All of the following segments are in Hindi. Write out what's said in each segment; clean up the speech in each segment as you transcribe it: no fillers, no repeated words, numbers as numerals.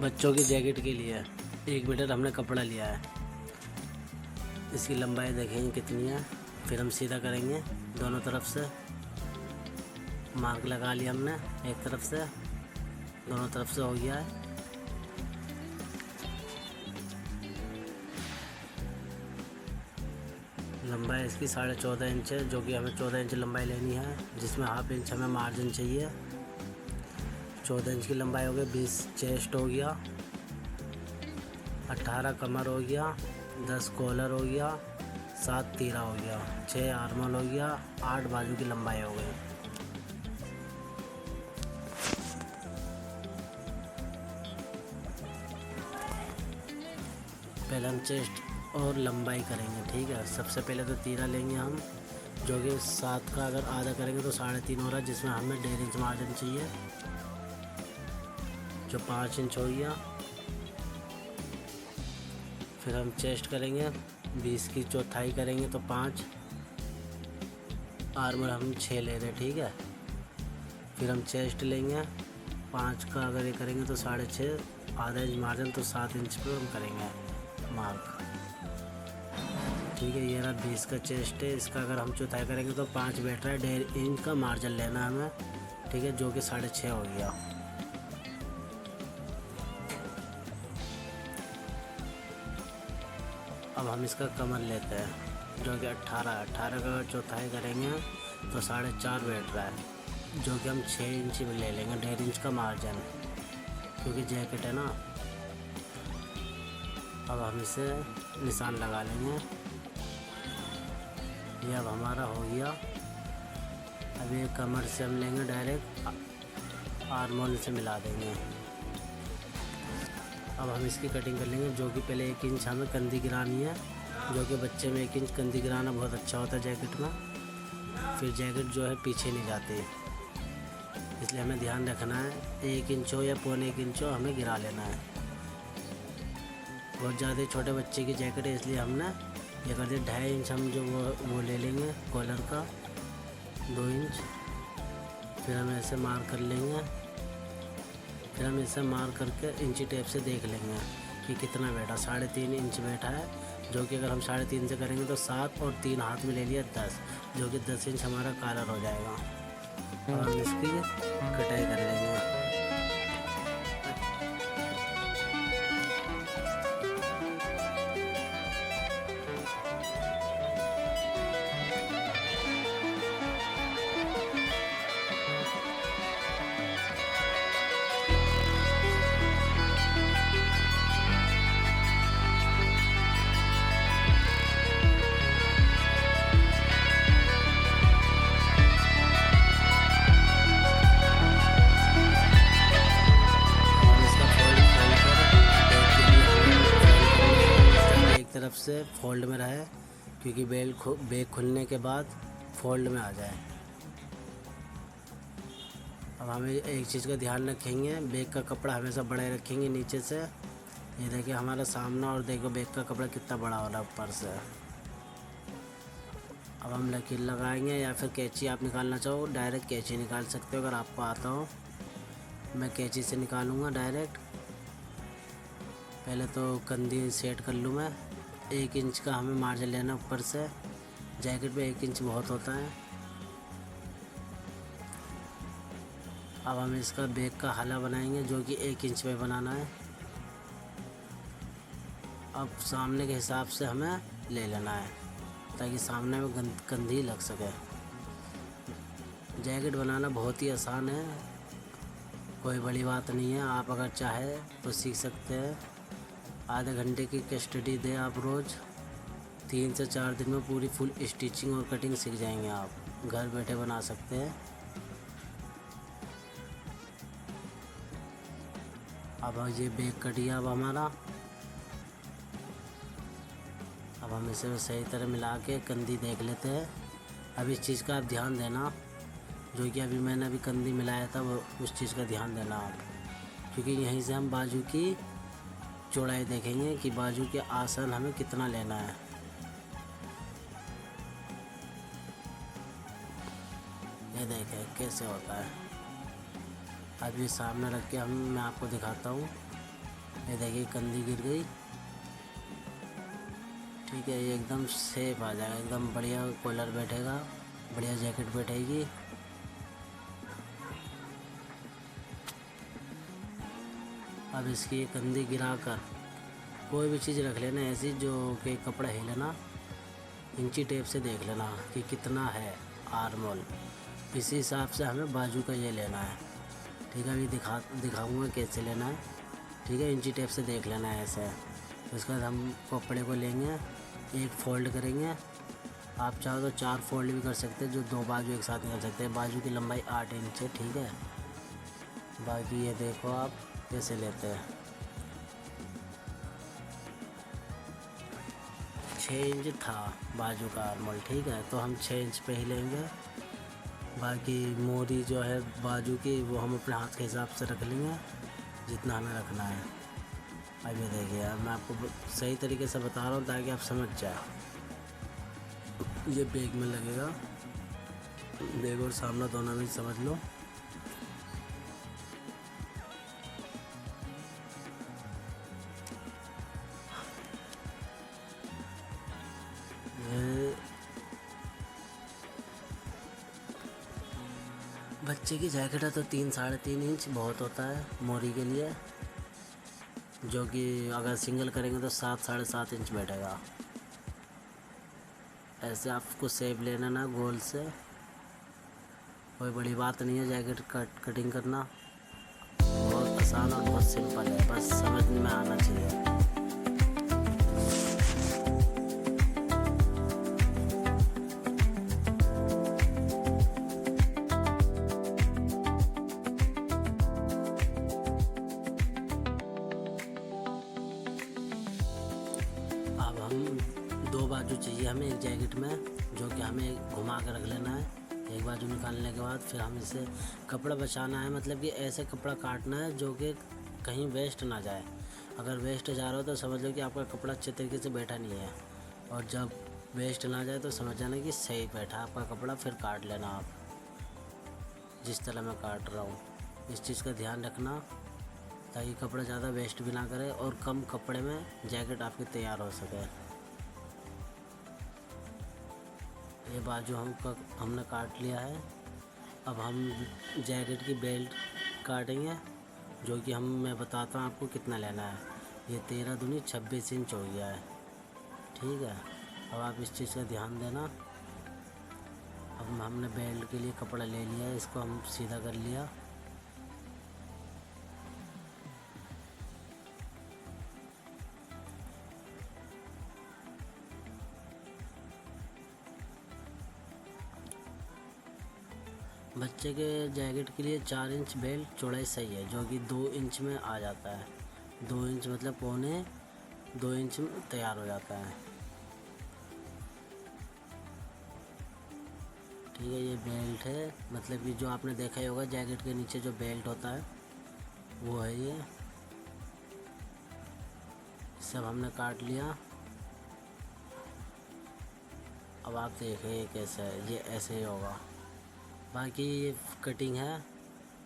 बच्चों की जैकेट के लिए 1 मीटर हमने कपड़ा लिया है। इसकी लंबाई देखेंगे कितनी है। फिर हम सीधा करेंगे दोनों तरफ से। मार्क लगा लिया हमने, एक तरफ से, दोनों तरफ से हो गया है। लंबाई इसकी 14.5 इंच है, जो कि हमें 14 इंच लंबाई लेनी है, जिसमें ½ इंच हमें मार्जिन चाहिए। 14 इंच की लंबाई हो गई। 20 चेस्ट हो गया, 18 कमर हो गया, 10 कॉलर हो गया, 7 तीरा हो गया, 6 आर्मल हो गया, 8 बाजू की लंबाई हो गई। पहले हम चेस्ट और लंबाई करेंगे, ठीक है। सबसे पहले तो तीरा लेंगे हम, जो कि 7 का अगर आधा करेंगे तो 3.5 हो रहा है, जिसमें हमें 1.5 इंच मार्जिन चाहिए, जो 5 इंच हो गया। फिर हम चेस्ट करेंगे, 20 की चौथाई करेंगे तो 5। आर्मर हम 6 ले रहे हैं, ठीक है। फिर हम चेस्ट लेंगे, 5 का अगर ये करेंगे तो 6.5, आधा इंच मार्जिन, तो 7 इंच पे हम करेंगे मार्क, ठीक है। ये रहा 20 का चेस्ट है। इसका अगर हम चौथाई करेंगे तो 5 बैठ रहा है, 1.5 इंच का मार्जिन लेना है हमें, ठीक है, जो कि 6.5 हो गया। अब हम इसका कमर लेते हैं, जो कि 18 का अगर चौथाई करेंगे तो 4.5 बैठ रहा है, जो कि हम 6 इंच में ले लेंगे, 1.5 इंच का मार्जिन, क्योंकि जैकेट है ना। अब हम इसे निशान लगा लेंगे। ये अब हमारा हो गया। अब ये कमर से हम लेंगे, डायरेक्ट आर्मोल से मिला देंगे। अब हम इसकी कटिंग कर लेंगे, जो कि पहले 1 इंच हमें कंधी गिरानी है, जो कि बच्चे में 1 इंच कंधी गिराना बहुत अच्छा होता है जैकेट में। फिर जैकेट जो है पीछे नहीं जाती, इसलिए हमें ध्यान रखना है 1 इंच हो या 1.25 इंच हो, हमें गिरा लेना है। बहुत ज़्यादा छोटे बच्चे की जैकेट है, इसलिए हमने ये कर दिया। 2.5 इंच हम जो वो ले लेंगे कॉलर का, 2 इंच। फिर हम ऐसे मार्क कर लेंगे। फिर हम इसे मार्क करके इंची टेप से देख लेंगे कि कितना बैठा। 3.5 इंच बैठा है, जो कि अगर हम 3.5 से करेंगे तो 7, और 3 हाथ में ले लिया 10, जो कि 10 इंच हमारा कॉलर हो जाएगा। और हम इसकी कटाई कर लेंगे। तरफ से फोल्ड में रहे, क्योंकि बैग खुलने के बाद फोल्ड में आ जाए। अब हमें एक चीज़ का ध्यान रखेंगे, बैग का कपड़ा हमेशा बड़ा रखेंगे नीचे से। ये देखिए हमारा सामना, और देखो बैग का कपड़ा कितना बड़ा हो रहा है ऊपर से। अब हम लकीर लगाएंगे, या फिर कैंची आप निकालना चाहो डायरेक्ट कैंची निकाल सकते हो अगर आपको आता हो। मैं कैंची से निकालूँगा डायरेक्ट। पहले तो कंधी सेट कर लूँ मैं। 1 इंच का हमें मार्जिन लेना ऊपर से, जैकेट पे 1 इंच बहुत होता है। अब हम इसका बैग का हाला बनाएंगे, जो कि 1 इंच पे बनाना है। अब सामने के हिसाब से हमें ले लेना है, ताकि सामने में कंधी लग सके। जैकेट बनाना बहुत ही आसान है, कोई बड़ी बात नहीं है। आप अगर चाहे तो सीख सकते हैं। आधे घंटे की कस्टडी दें आप रोज़, 3 से 4 दिन में पूरी फुल स्टिचिंग और कटिंग सीख जाएंगे। आप घर बैठे बना सकते हैं। अब ये बैग कट गया अब हमारा। अब हम इसे सही तरह मिला के कंधी देख लेते हैं। अब इस चीज़ का आप ध्यान देना, जो कि अभी मैंने अभी कंधी मिलाया था, वो उस चीज़ का ध्यान देना आप, क्योंकि यहीं से हम बाजू की चौड़ाई देखेंगे कि बाजू के आसन हमें कितना लेना है। ये देखें कैसे होता है। अब ये सामने रख के मैं आपको दिखाता हूँ। ये देखिए कंधी गिर गई। ठीक है, ये एकदम सेफ आ जाएगा, एकदम बढ़िया कॉलर बैठेगा, बढ़िया जैकेट बैठेगी। अब इसकी ये कंधी गिरा कर कोई भी चीज़ रख लेना ऐसी जो कि कपड़ा हिले ना, इंची टेप से देख लेना कि कितना है आर्मोल। इसी हिसाब से हमें बाजू का ये लेना है। ठीक है, अभी दिखाऊंगा कैसे लेना है। ठीक है, इंची टेप से देख लेना है ऐसे। उसके बाद हम कपड़े को लेंगे, एक फ़ोल्ड करेंगे। आप चाहो तो 4 फोल्ड भी कर सकते हैं, जो 2 बाजू एक साथ निकल सकते हैं। बाजू की लंबाई 8 इंच है। ठीक है, बाकी ये देखो आप कैसे लेते हैं। 6 इंच था बाजू का आर्मोल। ठीक है, तो हम 6 इंच पे ही लेंगे। बाकी मोरी जो है बाजू की वो हम अपने हाथ के हिसाब से रख लेंगे, जितना हमें रखना है। अब ये देखिए, अब मैं आपको सही तरीके से बता रहा हूँ ताकि आप समझ जाए। ये बैग में लगेगा, बैग और सामना दोनों में समझ लो। ये बच्चे की जैकेट है तो 3-3.5 इंच बहुत होता है मोरी के लिए, जो कि अगर सिंगल करेंगे तो 7-7.5 इंच बैठेगा। ऐसे आपको शेप लेना ना गोल से, कोई बड़ी बात नहीं है। जैकेट कटिंग करना बहुत आसान और बहुत सिंपल है, बस समझ में आना चाहिए। अब हम 2 बाजू चाहिए हमें एक जैकेट में, जो कि हमें घुमा कर रख लेना है। एक बाजू निकालने के बाद फिर हम इसे कपड़ा बचाना है, मतलब कि ऐसे कपड़ा काटना है जो कि कहीं वेस्ट ना जाए। अगर वेस्ट जा रहा हो तो समझ लो कि आपका कपड़ा अच्छे तरीके से बैठा नहीं है, और जब वेस्ट ना जाए तो समझ जाना कि सही बैठा आपका कपड़ा। फिर काट लेना आप, जिस तरह मैं काट रहा हूँ। इस चीज़ का ध्यान रखना ताकि कपड़ा ज़्यादा वेस्ट भी ना करे और कम कपड़े में जैकेट आपकी तैयार हो सके। ये बाजू हमने काट लिया है। अब हम जैकेट की बेल्ट काटेंगे, जो कि मैं बताता हूँ आपको कितना लेना है। ये 13 दूनी 26 इंच हो गया है। ठीक है, अब आप इस चीज़ का ध्यान देना। अब हमने बेल्ट के लिए कपड़ा ले लिया है, इसको हम सीधा कर लिया। बच्चे के जैकेट के लिए 4 इंच बेल्ट चौड़ाई सही है, जो कि 2 इंच में आ जाता है। 2 इंच मतलब 1.25 इंच में तैयार हो जाता है। ठीक है, ये बेल्ट है, मतलब कि जो आपने देखा ही होगा जैकेट के नीचे जो बेल्ट होता है वो है ये। सब हमने काट लिया। अब आप देखिए कैसा है, ये ऐसे ही होगा। बाकी ये कटिंग है।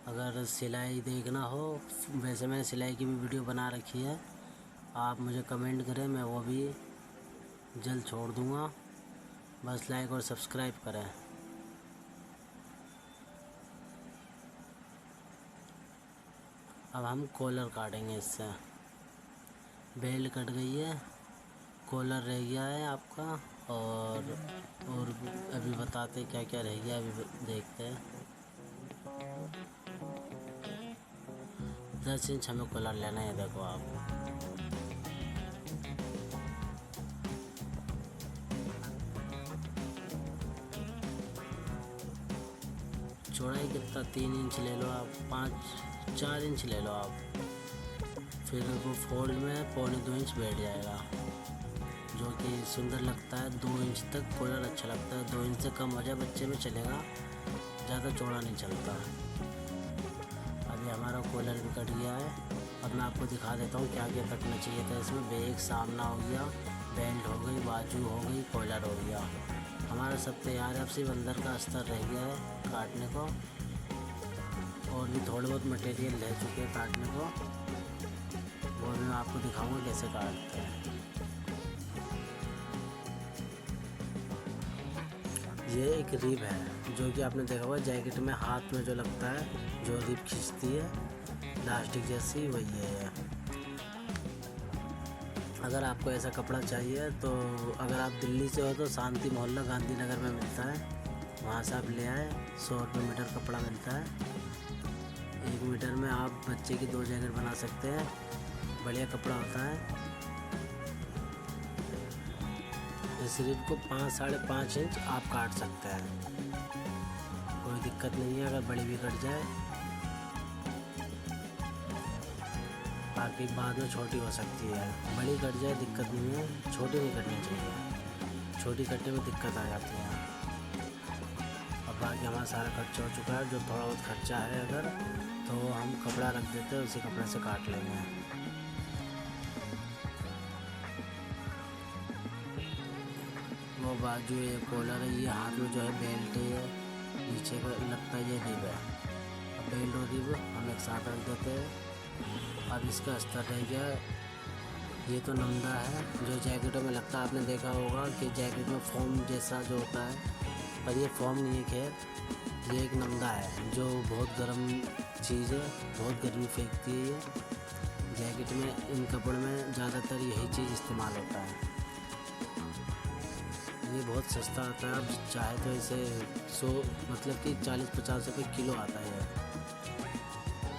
अगर सिलाई देखना हो, वैसे मैंने सिलाई की भी वीडियो बना रखी है, आप मुझे कमेंट करें, मैं वो भी जल्द छोड़ दूँगा। बस लाइक और सब्सक्राइब करें। अब हम कॉलर काटेंगे इससे। बेल्ट कट गई है, कॉलर रह गया है आपका, और अभी बताते क्या क्या रह गया, अभी देखते हैं। 10 इंच हमें कॉलर लेना है, देखो आप। चौड़ाई कितना 3 इंच ले लो आप, 4 इंच ले लो आप। फिर वो फोल्ड में 1.25 इंच बैठ जाएगा, जो कि सुंदर लगता है। 2 इंच तक कॉलर अच्छा लगता है, 2 इंच से कम हो जाए बच्चे में चलेगा, ज़्यादा चौड़ा नहीं चलता। अभी हमारा कॉलर भी कट गया है। अब मैं आपको दिखा देता हूँ क्या क्या कटना चाहिए था इसमें। बैग सामना हो गया, बेल्ट हो गई, बाजू हो गई, कॉलर हो गया। हमारा सब तैयार है। अब सिर्फ अंदर का अस्तर रह गया है काटने को, और भी थोड़े बहुत मटेरियल रह चुके हैं काटने को, वो भी आपको दिखाऊंगा कैसे काटते हैं। ये एक रिब है जो कि आपने देखा होगा जैकेट में हाथ में जो लगता है, जो रिब खींचती है इलास्टिक जैसी, वही है। अगर आपको ऐसा कपड़ा चाहिए तो अगर आप दिल्ली से हो तो शांति मोहल्ला गांधीनगर में मिलता है, वहाँ से आप ले आए। 100 रुपये मीटर कपड़ा मिलता है। 1 मीटर में आप बच्चे की 2 जैकेट बना सकते हैं। बढ़िया कपड़ा होता है। इस रिब को 5-5.5 इंच आप काट सकते हैं, कोई दिक्कत नहीं है। अगर बड़ी भी कट जाए, बाकी बाद में छोटी हो सकती है। बड़ी कट जाए दिक्कत नहीं है, छोटी नहीं कटनी चाहिए। छोटी कटने में दिक्कत आ जाती है। अब बाकी हमारा सारा खर्चा हो चुका है। जो थोड़ा बहुत खर्चा है अगर, तो हम कपड़ा रख देते हैं, उसी कपड़े से काट लेंगे। वो बाजू, ये कॉलर है, ये हाथ में जो है बेल्ट है, नीचे का लगता है ये रिब है। अब बेल्ट और रिब हम एक साथ रख देते हैं। अब इसका अस्तर रह गया, ये तो नमदा है जो जैकेटों में लगता है। आपने देखा होगा कि जैकेट में फोम जैसा जो होता है, पर ये फोम नहीं है। खैर, ये एक नमदा है जो बहुत गर्म चीज़ है, बहुत गर्मी फेंकती है। ये जैकेट में, इन कपड़ों में ज़्यादातर यही चीज़ इस्तेमाल होता है। ये बहुत सस्ता आता है। आप चाहे तो इसे 100 मतलब कि 40-50 रुपये किलो आता है।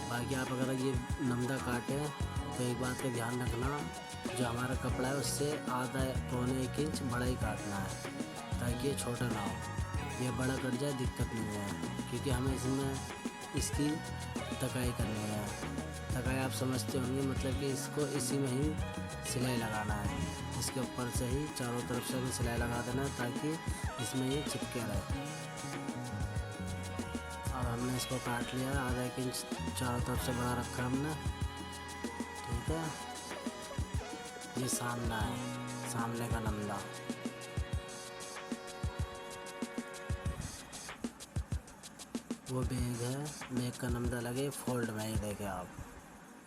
बाकी आप अगर ये नमदा काटें तो एक बात का ध्यान रखना, जो हमारा कपड़ा है उससे आधा पौने 1 इंच बड़ा ही काटना है, ताकि ये छोटा ना हो। ये बड़ा कट जाए दिक्कत नहीं है, क्योंकि हमें इसमें इसकी तकाई करनी है। तकाई आप समझते होंगे, मतलब कि इसको इसी में ही सिलाई लगाना है। इसके ऊपर से ही चारों तरफ से भी सिलाई लगा देना है, ताकि इसमें ये चिपके रहे। और हमने इसको काट लिया है, आधा 1 इंच चारों तरफ से बड़ा रखा हमने। ठीक है, ये सामना है, सामने का नमदा। वो बैग है, बैग का नमदा लगे फोल्ड में ही। देखे आप,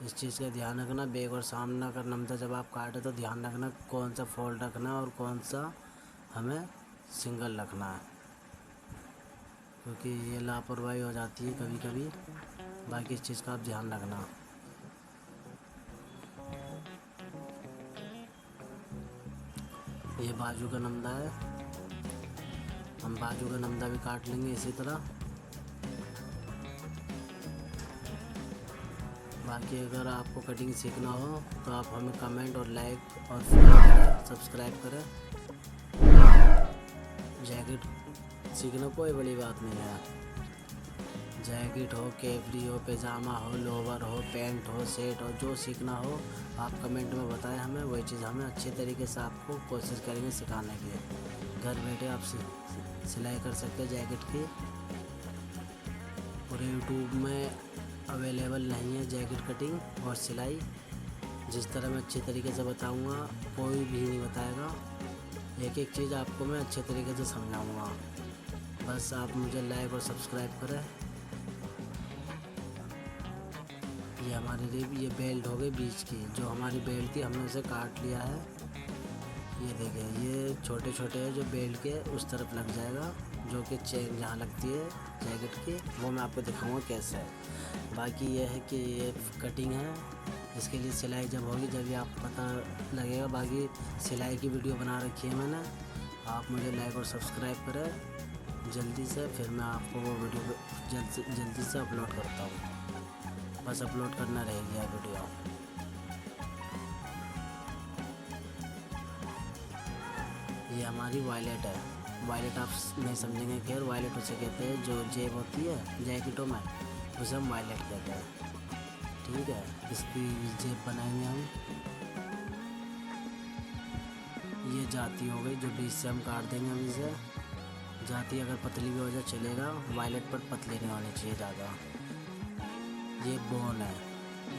इस चीज़ का ध्यान रखना। बैग और सामना का नमदा जब आप काटे तो ध्यान रखना कौन सा फोल्ड रखना है और कौन सा हमें सिंगल रखना है, क्योंकि ये लापरवाही हो जाती है कभी कभी। बाकी इस चीज़ का आप ध्यान रखना। ये बाजू का नमदा है, हम बाजू का नमदा भी काट लेंगे इसी तरह। बाकी अगर आपको कटिंग सीखना हो तो आप हमें कमेंट और लाइक और सब्सक्राइब करें। जैकेट सीखना कोई बड़ी बात नहीं है। जैकेट हो, कैपरी हो, पैजामा हो, लोवर हो, पैंट हो, सेट हो, जो सीखना हो आप कमेंट में बताएं हमें। वही चीज़ हमें अच्छे तरीके से आपको कोशिश करेंगे सिखाने की। घर बैठे आप सिलाई कर सकते हैं जैकेट की। पूरे यूट्यूब में अवेलेबल नहीं है जैकेट कटिंग और सिलाई। जिस तरह मैं अच्छे तरीके से बताऊंगा, कोई भी नहीं बताएगा। एक एक चीज़ आपको मैं अच्छे तरीके से समझाऊंगा। बस आप मुझे लाइक और सब्सक्राइब करें। ये हमारी रिब, ये बेल्ट हो गई बीच की, जो हमारी बेल्ट थी हमने उसे काट लिया है। ये देखिए, ये छोटे छोटे है जो बेल्ट के उस तरफ लग जाएगा, जो कि चेन जहाँ लगती है जैकेट की, वो मैं आपको दिखाऊंगा कैसे है। बाकी ये है कि ये कटिंग है, इसके लिए सिलाई जब होगी जब भी आपको पता लगेगा। बाकी सिलाई की वीडियो बना रखी है मैंने, आप मुझे लाइक और सब्सक्राइब करें जल्दी से, फिर मैं आपको वो वीडियो जल्दी से अपलोड करता हूँ। बस अपलोड करना रहेगी यार वीडियो। ये हमारी वॉलेट है। वॉलेट आप नहीं समझेंगे, खैर वॉलेट उसे कहते हैं जो जेब होती है जैकेटों में, उसे हम वॉलेट कहते हैं। ठीक है, इसकी जेब बनाएंगे हम। ये जाती हो गई जो बीच से हम काट देंगे हम इसे। जाती अगर पतली भी हो जाए चलेगा, वॉलेट पर पतली नहीं होनी चाहिए ज़्यादा। ये बोन है,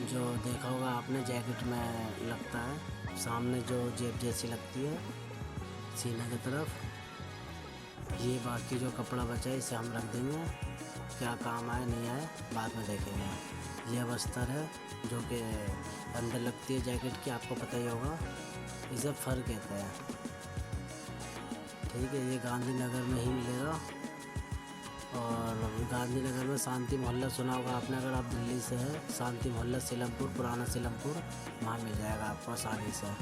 जो देखा होगा आपने जैकेट में लगता है, सामने जो जेब जैसी लगती है सीने की तरफ। ये बाकी जो कपड़ा बचा है इसे हम रख देंगे, क्या काम आए नहीं आए बाद में देखेंगे। ये अब अस्तर है जो कि अंदर लगती है जैकेट की, आपको पता ही होगा। इसे फर कहते हैं। ठीक है, ये गांधीनगर में ही मिलेगा। और गांधीनगर में शांति मोहल्ला सुना होगा आपने, अगर आप दिल्ली से हैं। शांति मोहल्ला सीलमपुर, पुराना सीलमपुर, वहाँ मिल जाएगा आपको आसानी से।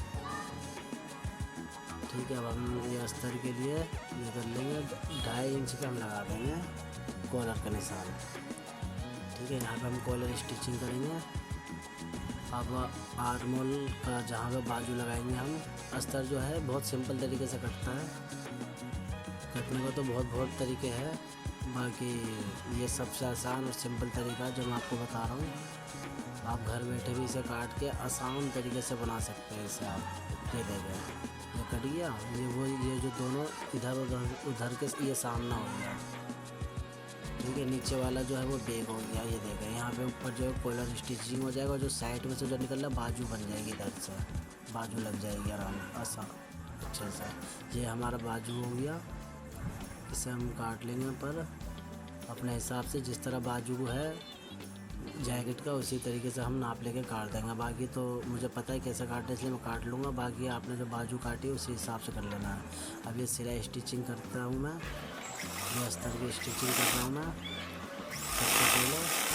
ठीक है, अब हम ये अस्तर के लिए ये कर लेंगे 2.5 इंच का हम लगा देंगे कॉलर का निशान। ठीक है, यहाँ पे हम कॉलर स्टिचिंग करेंगे। अब आर्मोल का जहाँ पे बाजू लगाएंगे हम, अस्तर जो है बहुत सिंपल तरीके से कटता है। कटने का तो बहुत तरीके हैं, बाकी ये सबसे आसान और सिंपल तरीका जो मैं आपको बता रहा हूँ। आप घर बैठे भी इसे काट के आसान तरीके से बना सकते हैं इसे। आप ये देखें, ये कट गया। ये जो दोनों इधर उधर के ये सामना हो गया। ठीक है, नीचे वाला जो है वो बेग हो गया। ये देखें, यहाँ पे ऊपर जो है कॉलर स्टिचिंग हो जाएगा, जो साइड में से जो निकल रहा बाजू बन जाएगी, इधर से बाजू लग जाएगी आसान अच्छे से। ये हमारा बाजू हो गया। इसे हम काट लेंगे पर अपने हिसाब से, जिस तरह बाजू है जैकेट का उसी तरीके से हम नाप लेके काट देंगे। बाकी तो मुझे पता है कैसे काटना, इसलिए मैं काट लूँगा। बाकी आपने जो बाजू काटी है उसी हिसाब से कर लेना है। अब ये सिलाई स्टिचिंग करता हूँ मैं, ये अस्तर की स्टिचिंग कर रहा हूँ मैं सबसे पहले।